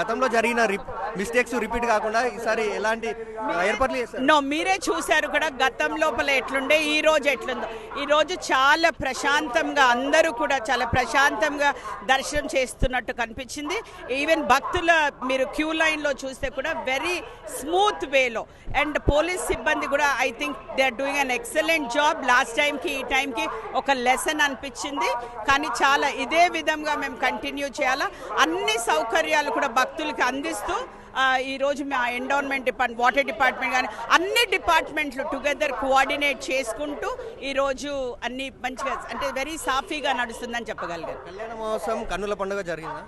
గతంలో జరిగిన mistakes repeat కాకుండా ఈసారి ఎలాంటి ఏర్పాట్లు చేస్తారు? నో, మీరే చూశారు కూడా గతం లోపల ఎట్లుండే ఈ రోజు ఎట్లుందో. ఈ రోజు చాలా ప్రశాంతంగా అందరూ కూడా చాలా ప్రశాంతంగా దర్శనం చేస్తున్నట్టు కనిపించింది. ఈవెన్ భక్తుల మీరు క్యూ లైన్లో చూస్తే కూడా వెరీ స్మూత్ వేలో. అండ్ పోలీస్ సిబ్బంది కూడా I think they are doing an excellent job. Last టైంకి ఈ టైంకి ఒక లెసన్ అనిపించింది. కానీ చాలా ఇదే విధంగా మేము కంటిన్యూ చేయాలా. అన్ని సౌకర్యాలు కూడా భక్తులకి అందిస్తూ ఈరోజు మా ఎండోన్మెంట్ డిపార్ట్మెంట్, వాటర్ డిపార్ట్మెంట్ కానీ అన్ని డిపార్ట్మెంట్లు టుగెదర్ కోఆర్డినేట్ చేసుకుంటూ ఈరోజు అన్ని మంచిగా అంటే వెరీ సాఫీగా నడుస్తుందని చెప్పగలిగారు. కళ్యాణ మహోత్సవం కన్నుల పండుగ జరిగిందా?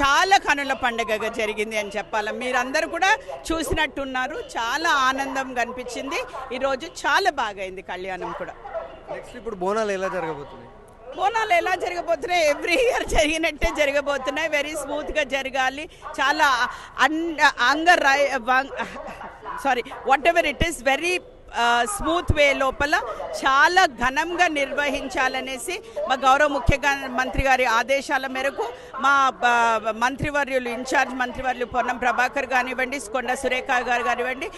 చాలా కనుల పండుగగా జరిగింది అని చెప్పాలి. మీరందరూ కూడా చూసినట్టున్నారు. చాలా ఆనందంగా అనిపించింది. ఈరోజు చాలా బాగా అయింది కళ్యాణం కూడా. నెక్స్ట్ ఇప్పుడు బోనాలు ఎలా జరగబోతుంది? బోనాలు ఎలా జరగబోతున్నాయి? ఎవ్రీ ఇయర్ జరిగినట్టే జరగబోతున్నాయి. వెరీ స్మూత్గా జరగాలి. చాలా whatever it is very smooth way లోపల చాలా ఘనంగా నిర్వహించాలనేసి మా గౌరవ ముఖ్యమంత్రి గారి ఆదేశాల మేరకు మా మంత్రివర్యులు ఇన్ఛార్జ్ మంత్రివర్యులు పొన్నం ప్రభాకర్ కానివ్వండి, కొండ సురేఖ గారు కానివ్వండి,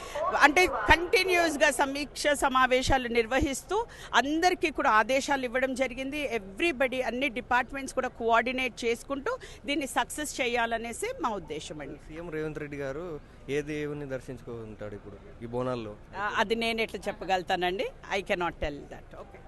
అంటే కంటిన్యూస్గా సమీక్ష సమావేశాలు నిర్వహిస్తూ అందరికీ కూడా ఆదేశాలు ఇవ్వడం జరిగింది. ఎవ్రీబడి అన్ని డిపార్ట్మెంట్స్ కూడా కోఆర్డినేట్ చేసుకుంటూ దీన్ని సక్సెస్ చేయాలనేసి మా ఉద్దేశం అండి. సీఎం రేవంత్ రెడ్డి గారు ఏ దేవుని దర్శించుకుంటాడు ఇప్పుడు ఈ బోనాల్లో? అది నేను ఎట్లా చెప్పగలుగుతానండి? I cannot tell that. Okay.